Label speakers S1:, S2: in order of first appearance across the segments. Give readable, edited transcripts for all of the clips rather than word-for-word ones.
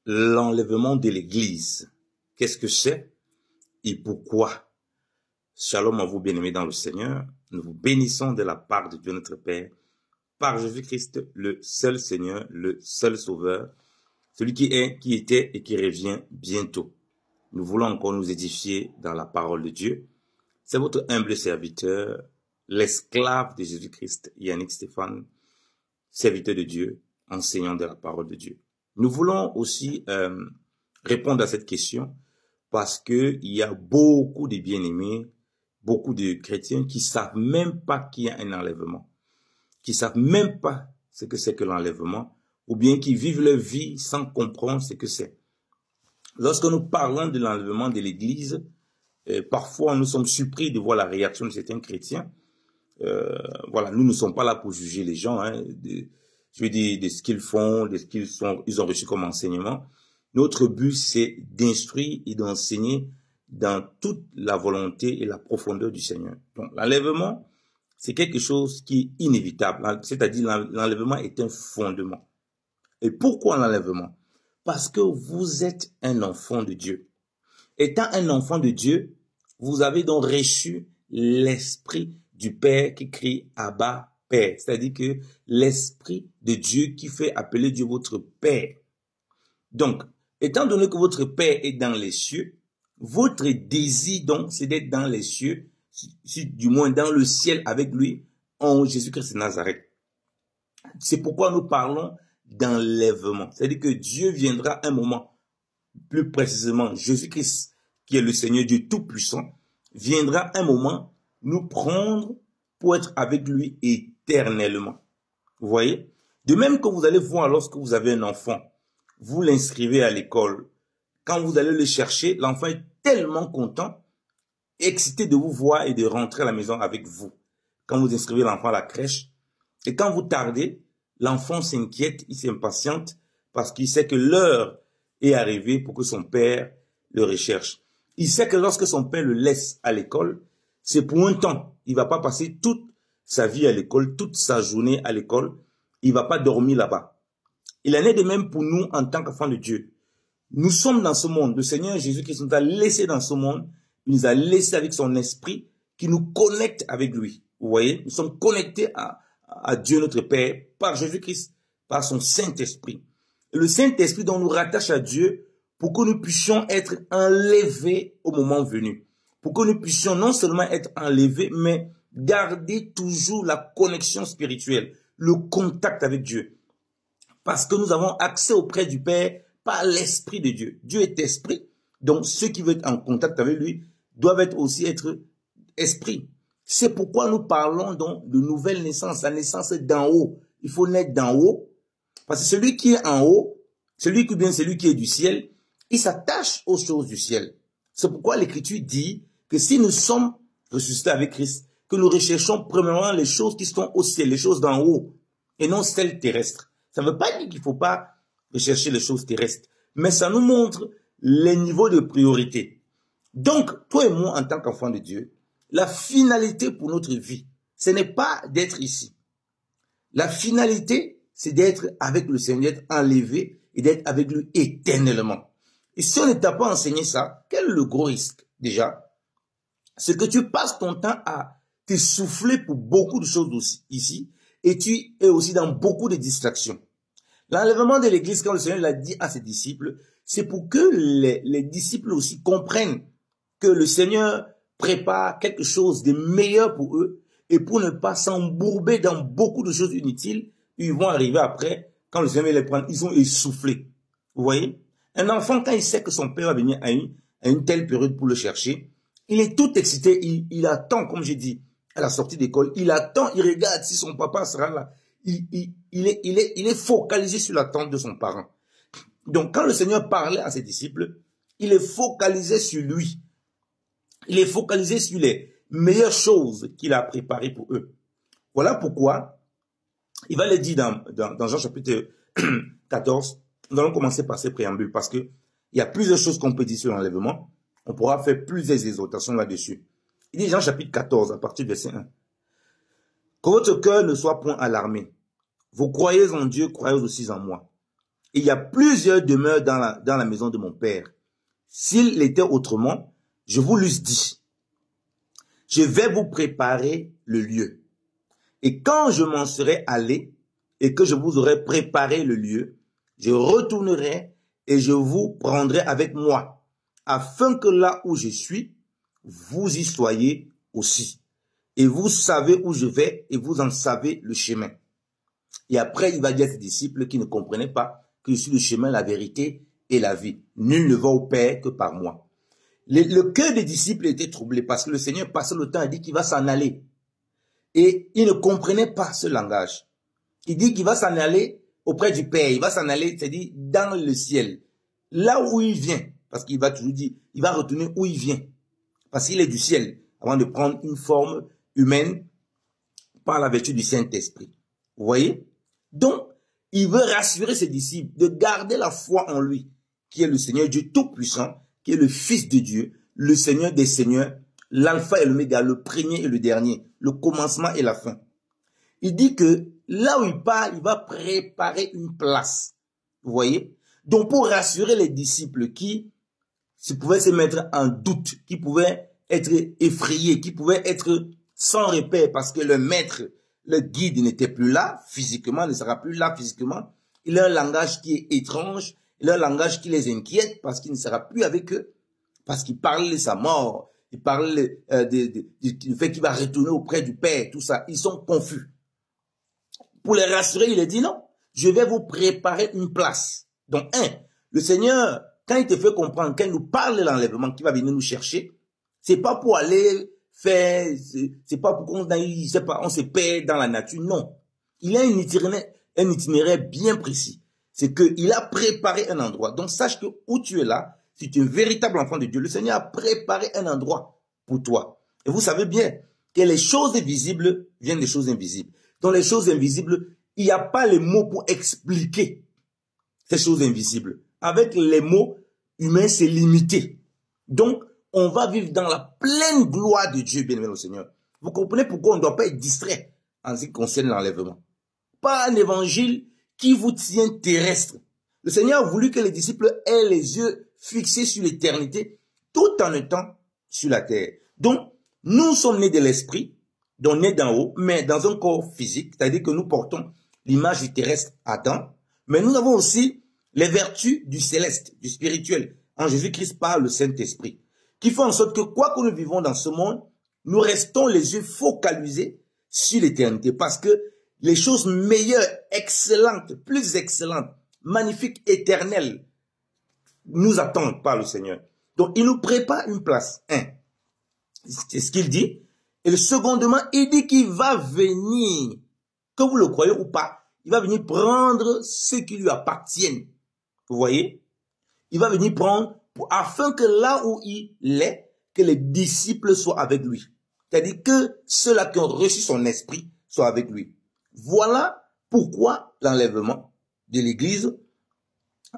S1: l'enlèvement de l'Église. Qu'est-ce que c'est et pourquoi? Shalom à vous, bien-aimés dans le Seigneur. Nous vous bénissons de la part de Dieu notre Père, par Jésus-Christ, le seul Seigneur, le seul Sauveur, celui qui est, qui était et qui revient bientôt. Nous voulons encore nous édifier dans la parole de Dieu. C'est votre humble serviteur, l'esclave de Jésus-Christ, Yannick Stéphane, serviteur de Dieu, enseignant de la parole de Dieu. Nous voulons aussi répondre à cette question parce que il y a beaucoup de bien-aimés, beaucoup de chrétiens qui savent même pas qu'il y a un enlèvement, qui savent même pas ce que c'est que l'enlèvement, ou bien qui vivent leur vie sans comprendre ce que c'est. Lorsque nous parlons de l'enlèvement de l'Église, parfois nous sommes surpris de voir la réaction de certains chrétiens. Voilà, nous ne sommes pas là pour juger les gens, hein, je veux dire, de ce qu'ils font, de ce ils ont reçu comme enseignement. Notre but, c'est d'instruire et d'enseigner dans toute la volonté et la profondeur du Seigneur. Donc, l'enlèvement, c'est quelque chose qui est inévitable. C'est-à-dire, l'enlèvement est un fondement. Et pourquoi l'enlèvement? Parce que vous êtes un enfant de Dieu. Étant un enfant de Dieu, vous avez donc reçu l'esprit du Père qui crie Abba, Père. C'est-à-dire que l'esprit de Dieu qui fait appeler Dieu votre Père. Donc, étant donné que votre Père est dans les cieux, votre désir donc, c'est d'être dans les cieux, du moins dans le ciel avec lui, en Jésus-Christ de Nazareth. C'est pourquoi nous parlons d'enlèvement. C'est-à-dire que Dieu viendra un moment, plus précisément Jésus-Christ, qui est le Seigneur Dieu Tout-Puissant, viendra un moment nous prendre pour être avec lui éternellement. Vous voyez? De même que vous allez voir lorsque vous avez un enfant, vous l'inscrivez à l'école. Quand vous allez le chercher, l'enfant est tellement content, excité de vous voir et de rentrer à la maison avec vous. Quand vous inscrivez l'enfant à la crèche, et quand vous tardez, l'enfant s'inquiète, il s'impatiente parce qu'il sait que l'heure est arrivée pour que son père le recherche. Il sait que lorsque son père le laisse à l'école, c'est pour un temps. Il va pas passer toute sa vie à l'école, toute sa journée à l'école. Il va pas dormir là-bas. Il en est de même pour nous en tant qu'enfants de Dieu. Nous sommes dans ce monde. Le Seigneur Jésus-Christ nous a laissés dans ce monde. Il nous a laissés avec son esprit qui nous connecte avec lui. Vous voyez, nous sommes connectés à Dieu notre Père par Jésus-Christ, par son Saint-Esprit. Et le Saint-Esprit dont nous rattache à Dieu pour que nous puissions être enlevés au moment venu. Pour que nous puissions non seulement être enlevés, mais garder toujours la connexion spirituelle, le contact avec Dieu. Parce que nous avons accès auprès du Père par l'Esprit de Dieu. Dieu est Esprit, donc ceux qui veulent être en contact avec lui doivent aussi être Esprit. C'est pourquoi nous parlons donc de nouvelle naissance, la naissance d'en haut. Il faut naître d'en haut, parce que celui qui est en haut, celui qui est du ciel, il s'attache aux choses du ciel. C'est pourquoi l'Écriture dit que si nous sommes ressuscités avec Christ, que nous recherchons premièrement les choses qui sont au ciel, les choses d'en haut, et non celles terrestres. Ça ne veut pas dire qu'il ne faut pas rechercher les choses terrestres, mais ça nous montre les niveaux de priorité. Donc, toi et moi, en tant qu'enfants de Dieu, la finalité pour notre vie, ce n'est pas d'être ici. La finalité, c'est d'être avec le Seigneur, d'être enlevé et d'être avec lui éternellement. Et si on ne t'a pas enseigné ça, quel est le gros risque déjà? C'est que tu passes ton temps à t'essouffler pour beaucoup de choses aussi, ici, et tu es aussi dans beaucoup de distractions. L'enlèvement de l'Église, quand le Seigneur l'a dit à ses disciples, c'est pour que les disciples aussi comprennent que le Seigneur prépare quelque chose de meilleur pour eux et pour ne pas s'embourber dans beaucoup de choses inutiles. Ils vont arriver après, quand le Seigneur les prend, ils sont essoufflés. Vous voyez? Un enfant, quand il sait que son père va venir à une telle période pour le chercher, il est tout excité, il attend, comme j'ai dit, à la sortie d'école, il attend, il regarde si son papa sera là. Il est focalisé sur l'attente de son parent. Donc, quand le Seigneur parlait à ses disciples, il est focalisé sur lui. Il est focalisé sur les meilleures choses qu'il a préparées pour eux. Voilà pourquoi il va le dire dans Jean chapitre 14. Nous allons commencer par ces préambules parce que il y a plusieurs choses qu'on peut dire sur l'enlèvement. On pourra faire plusieurs exhortations là-dessus. Il dit Jean chapitre 14 à partir du verset 1. Que votre cœur ne soit point alarmé. Vous croyez en Dieu, croyez aussi en moi. il y a plusieurs demeures dans la maison de mon Père. S'il était autrement, je vous l'eusse dit. Je vais vous préparer le lieu. Et quand je m'en serai allé et que je vous aurai préparé le lieu, je retournerai et je vous prendrai avec moi, afin que là où je suis, vous y soyez aussi. Et vous savez où je vais et vous en savez le chemin. Et après, il va dire à ses disciples qui ne comprenaient pas que je suis le chemin, la vérité et la vie. Nul ne va au Père que par moi. Le cœur des disciples était troublé parce que le Seigneur passait le temps à dire qu'il va s'en aller. Et ils ne comprenaient pas ce langage. Il dit qu'il va s'en aller auprès du Père. Il va s'en aller, c'est-à-dire dans le ciel. Là où il vient. Parce qu'il va toujours dire, il va retourner où il vient. Parce qu'il est du ciel. Avant de prendre une forme humaine par la vertu du Saint-Esprit. Vous voyez? Donc, il veut rassurer ses disciples de garder la foi en lui, qui est le Seigneur Dieu Tout-Puissant, qui est le Fils de Dieu, le Seigneur des Seigneurs, l'alpha et l'oméga, le premier et le dernier, le commencement et la fin. Il dit que là où il part, il va préparer une place. Vous voyez? Donc, pour rassurer les disciples qui pouvaient se mettre en doute, qui pouvaient être effrayés, qui pouvaient être sans repère parce que le maître, le guide n'était plus là physiquement, ne sera plus là physiquement. Il a un langage qui est étrange, il a un langage qui les inquiète parce qu'il ne sera plus avec eux, parce qu'il parle de sa mort, il parle du fait qu'il va retourner auprès du Père, tout ça. Ils sont confus. Pour les rassurer, il a dit non, je vais vous préparer une place. Donc, le Seigneur, quand il te fait comprendre, quand il nous parle de l'enlèvement, qu'il va venir nous chercher, c'est pas pour aller faire, c'est pas pour qu'on on se perd dans la nature, non. Il a un itinéraire bien précis. C'est qu'il a préparé un endroit. Donc, sache que où tu es là, si tu es un véritable enfant de Dieu, le Seigneur a préparé un endroit pour toi. Et vous savez bien que les choses visibles viennent des choses invisibles. Dans les choses invisibles, il n'y a pas les mots pour expliquer ces choses invisibles. Avec les mots humains, c'est limité. Donc, on va vivre dans la pleine gloire de Dieu, bien-aimé au Seigneur. Vous comprenez pourquoi on ne doit pas être distrait en ce qui concerne l'enlèvement. Pas un évangile qui vous tient terrestre. Le Seigneur a voulu que les disciples aient les yeux fixés sur l'éternité, tout en étant sur la terre. Donc, nous sommes nés de l'esprit, donc nés d'en haut, mais dans un corps physique, c'est-à-dire que nous portons l'image du terrestre Adam, mais nous avons aussi les vertus du céleste, du spirituel, en Jésus-Christ par le Saint-Esprit, qui font en sorte que quoi que nous vivons dans ce monde, nous restons les yeux focalisés sur l'éternité, parce que les choses meilleures, excellentes, plus excellentes, magnifiques, éternelles, nous attendent par le Seigneur. Donc, il nous prépare une place. C'est ce qu'il dit. Et le secondement, il dit qu'il va venir, que vous le croyez ou pas, il va venir prendre ce qui lui appartiennent. Vous voyez? Il va venir prendre afin que là où il est, que les disciples soient avec lui. C'est-à-dire que ceux-là qui ont reçu son esprit soient avec lui. Voilà pourquoi l'enlèvement de l'Église.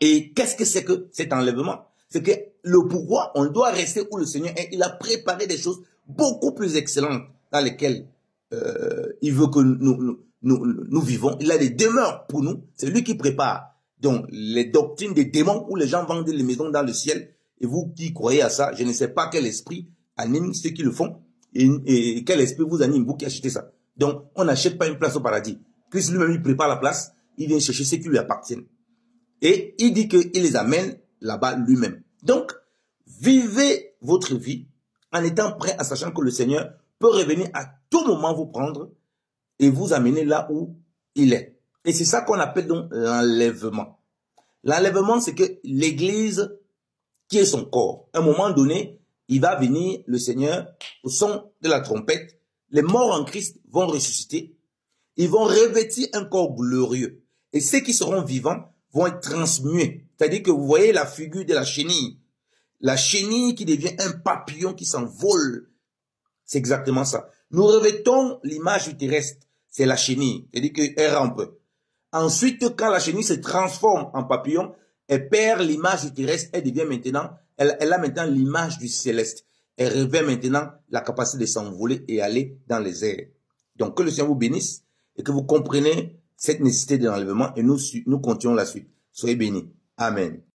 S1: Et qu'est-ce que c'est que cet enlèvement? C'est que le pourquoi on doit rester où le Seigneur est. Il a préparé des choses beaucoup plus excellentes dans lesquelles il veut que nous vivons. Il a des demeures pour nous. C'est lui qui prépare. Donc, les doctrines des démons où les gens vendent les maisons dans le ciel, et vous qui croyez à ça, je ne sais pas quel esprit anime ceux qui le font, et quel esprit vous anime, vous qui achetez ça. Donc, on n'achète pas une place au paradis. Christ lui-même, il prépare la place, il vient chercher ceux qui lui appartiennent. Et il dit qu'il les amène là-bas lui-même. Donc, vivez votre vie en étant prêt, en sachant que le Seigneur peut revenir à tout moment vous prendre et vous amener là où il est. Et c'est ça qu'on appelle donc l'enlèvement. L'enlèvement, c'est que l'Église, qui est son corps, à un moment donné, il va venir, le Seigneur, au son de la trompette, les morts en Christ vont ressusciter, ils vont revêtir un corps glorieux. Et ceux qui seront vivants vont être transmués. C'est-à-dire que vous voyez la figure de la chenille. La chenille qui devient un papillon qui s'envole. C'est exactement ça. Nous revêtons l'image du terrestre. C'est la chenille. C'est-à-dire qu'elle rampe. Ensuite, quand la chenille se transforme en papillon, elle perd l'image du terrestre. Elle devient maintenant, elle a maintenant l'image du céleste. Elle revêt maintenant la capacité de s'envoler et aller dans les airs. Donc, que le Seigneur vous bénisse et que vous compreniez cette nécessité de l'enlèvement et nous continuons la suite. Soyez bénis. Amen.